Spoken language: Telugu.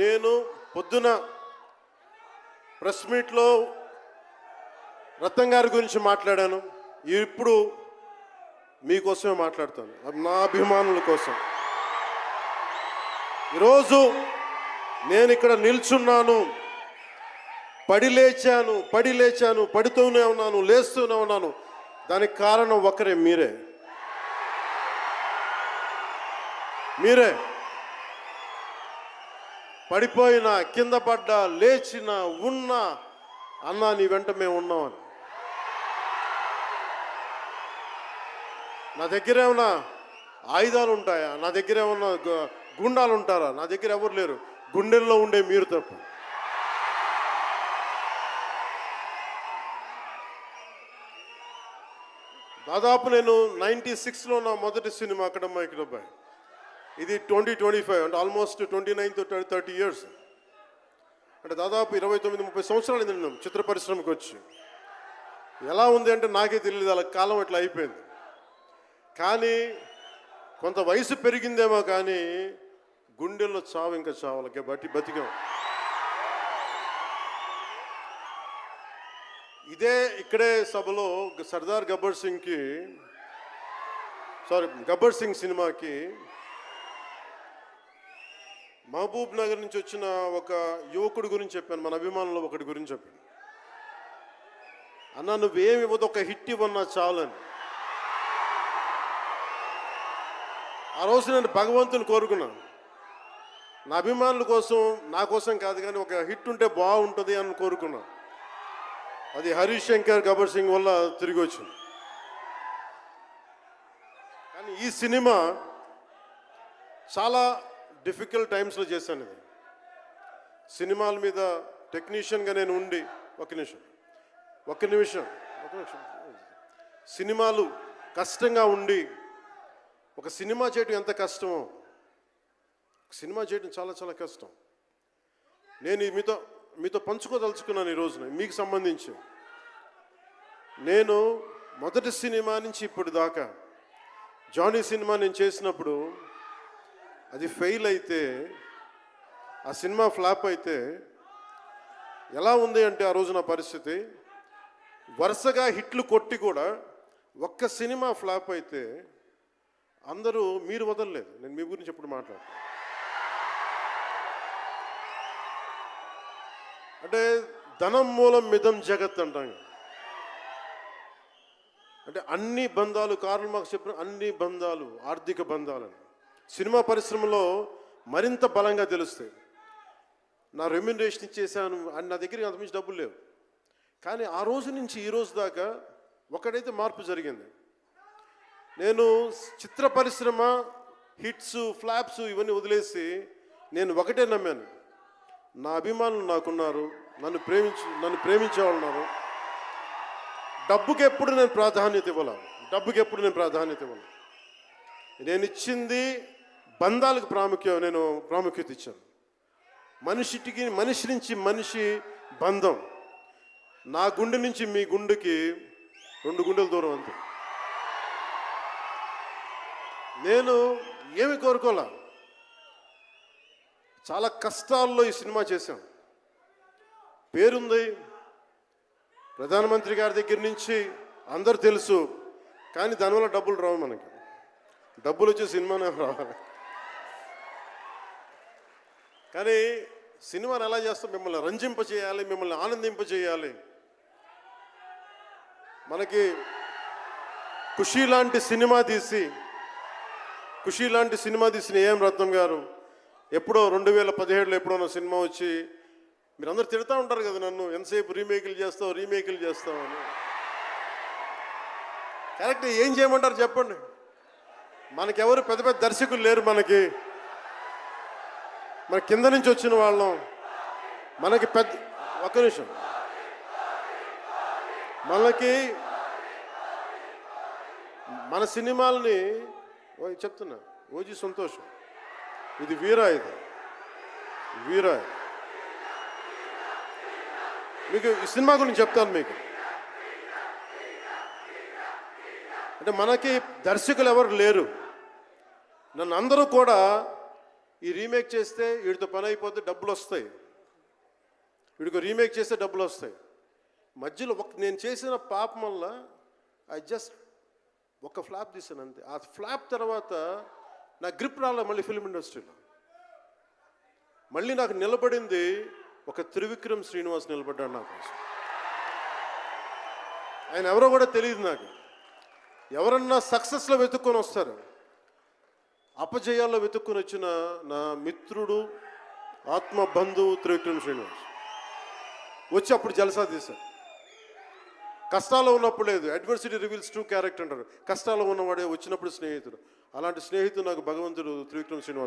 నేను పొద్దున ప్రెస్ మీట్లో రత్నం గారి గురించి మాట్లాడాను. ఇప్పుడు మీకోసమే మాట్లాడతాను, నా అభిమానుల కోసం. ఈరోజు నేను ఇక్కడ నిల్చున్నాను, పడి లేచాను, పడుతూనే ఉన్నాను, లేస్తూనే ఉన్నాను. దానికి కారణం ఒకరే, మీరే. పడిపోయినా, కింద పడ్డా, లేచినా, ఉన్నా, అన్నా నీ వెంట మేము ఉన్నామని. నా దగ్గర ఏమన్నా ఆయుధాలు ఉంటాయా? నా దగ్గర ఏమన్నా గుండాలు ఉంటారా? నా దగ్గర ఎవరు లేరు, గుండెల్లో ఉండే మీరు తప్ప. దాదాపు నేను 96లో నా మొదటి సినిమా అక్కడమ్మ ఇక్కడబ్బాయి. ఇది 2025 అంటే ఆల్మోస్ట్ 29 to 30 years. అంటే దాదాపు 29-30 సంవత్సరాలు నేను చిత్ర పరిశ్రమకు వచ్చి. ఎలా ఉంది అంటే నాకే తెలియదు, అలా కాలం ఇట్లా అయిపోయింది. కానీ కొంత వయసు పెరిగిందేమో కానీ గుండెల్లో చావు ఇంకా చావాలి, బతికాం. ఇక్కడే సభలో గబ్బర్ సింగ్ సినిమాకి మహబూబ్ నగర్ నుంచి వచ్చిన ఒక యువకుడి గురించి చెప్పాను, మన అభిమానులు ఒకటి గురించి చెప్పాను. అన్న నువ్వేమి ఇవ్వదు, ఒక హిట్ ఇవ్వన్నా చాలని. ఆ రోజు నేను భగవంతుని కోరుకున్నాను, నా అభిమానుల కోసం, నా కోసం కాదు కానీ ఒక హిట్ ఉంటే బాగుంటుంది అని కోరుకున్నాను. అది హరీష్ శంకర్ గబ్బర్ సింగ్ వల్ల తిరిగి వచ్చింది. కానీ ఈ సినిమా చాలా డిఫికల్ట్ టైమ్స్లో చేశాను. ఇది సినిమాల మీద టెక్నీషియన్గా నేను ఉండి ఒక నిమిషం సినిమాలు కష్టంగా ఉండి, ఒక సినిమా చేయటం ఎంత కష్టమో, సినిమా చేయటం చాలా చాలా కష్టం. నేను మీతో పంచుకోదలుచుకున్నాను ఈ రోజున. మీకు సంబంధించి నేను మొదటి సినిమా నుంచి ఇప్పుడు దాకా జానీ సినిమా నేను చేసినప్పుడు అది ఫెయిల్ అయితే, ఆ సినిమా ఫ్లాప్ అయితే ఎలా ఉంది అంటే ఆ రోజు నా పరిస్థితి, వరుసగా హిట్లు కొట్టి కూడా ఒక్క సినిమా ఫ్లాప్ అయితే అందరూ మీరు వదలలేదు. నేను మీ గురించి ఎప్పుడు మాట్లాడతాను. అంటే ధనం మూలం మిదం జగత్ అంటాం. అంటే అన్ని బంధాలు, కార్ల్ మార్క్స్ చెప్పిన అన్ని బంధాలు ఆర్థిక బంధాలని సినిమా పరిశ్రమలో మరింత బలంగా తెలుస్తాయి. నా రెమ్యునరేషన్ ఇచ్చేసాను అని నా దగ్గర అంతమించి డబ్బులు లేవు. కానీ ఆ రోజు నుంచి ఈ రోజు దాకా ఒకటైతే మార్పు జరిగింది. నేను చిత్ర పరిశ్రమ హిట్స్, ఫ్లాప్స్ ఇవన్నీ వదిలేసి నేను ఒకటే నమ్మాను, నా అభిమానులు నాకున్నారు, నన్ను ప్రేమించే వాళ్ళు ఉన్నారు. డబ్బుకి ఎప్పుడు నేను ప్రాధాన్యత ఇవ్వను. నేను ఇచ్చింది బంధాలకు ప్రాముఖ్యత ఇచ్చాను. మనిషి నుంచి మనిషి బంధం. నా గుండె నుంచి మీ గుండెకి 2 గుండెల దూరం అంతే. నేను ఏమి కోరుకోలే, చాలా కష్టాల్లో ఈ సినిమా చేశాం. పేరుంది, ప్రధానమంత్రి గారి దగ్గర నుంచి అందరూ తెలుసు. కానీ దానివల్ల డబ్బులు రావు, మనకి డబ్బులు వచ్చే సినిమానే రావాలి. కానీ సినిమాని ఎలా చేస్తాం, మిమ్మల్ని రంజింపచేయాలి, మిమ్మల్ని ఆనందింపచేయాలి. మనకి ఖుషీ లాంటి సినిమా తీసిన ఏఎం రత్నం గారు ఎప్పుడో 2017లో ఎప్పుడో నా సినిమా వచ్చి, మీరందరూ తిడతా ఉంటారు కదా నన్ను, ఎంతసేపు రీమేకులు చేస్తావు అని. కరెక్ట్, ఏం చేయమంటారు చెప్పండి. మనకెవరు పెద్ద పెద్ద దర్శకులు లేరు, మన కింద నుంచి వచ్చిన వాళ్ళం. మనకి ఒక్క నిమిషం, మన సినిమాలని చెప్తున్నా, ఓజీ సంతోషం, ఇది వీరా, మీకు ఈ సినిమా గురించి చెప్తాను మీకు. అంటే మనకి దర్శకులు ఎవరు లేరు. నన్ను అందరూ కూడా ఈ రీమేక్ చేస్తే వీడితో పని అయిపోతే డబ్బులు వస్తాయి, వీడికి రీమేక్ చేస్తే డబ్బులు వస్తాయి. మధ్యలో నేను చేసిన పాపం వల్ల ఒక ఫ్లాప్ తీసాను అంతే. ఆ ఫ్లాప్ తర్వాత నా గ్రిప్ రాలే మళ్ళీ ఫిల్మ్ ఇండస్ట్రీలో. మళ్ళీ నాకు నిలబడింది ఒక త్రివిక్రమ్ శ్రీనివాస్ నిలబడ్డాడు నా కోసం. ఆయన ఎవరో కూడా తెలియదు నాకు. ఎవరన్నా సక్సెస్లో వెతుక్కొని వస్తారు, అపజయాల్లో వెతుక్కొని వచ్చిన నా మిత్రుడు, ఆత్మ బంధువు త్రివిక్రమ్ శ్రీనివాస్ వచ్చి అప్పుడు జలసా తీశారు. కష్టాల్లో ఉన్నప్పుడు లేదు, అడ్వర్సిటీ రివీల్స్ ట్రూ క్యారెక్టర్ అంటారు. కష్టాల్లో ఉన్నవాడే వచ్చినప్పుడు స్నేహితుడు. అలాంటి స్నేహితుడు నాకు భగవంతుడు త్రివిక్రమ్ శ్రీనివాస్.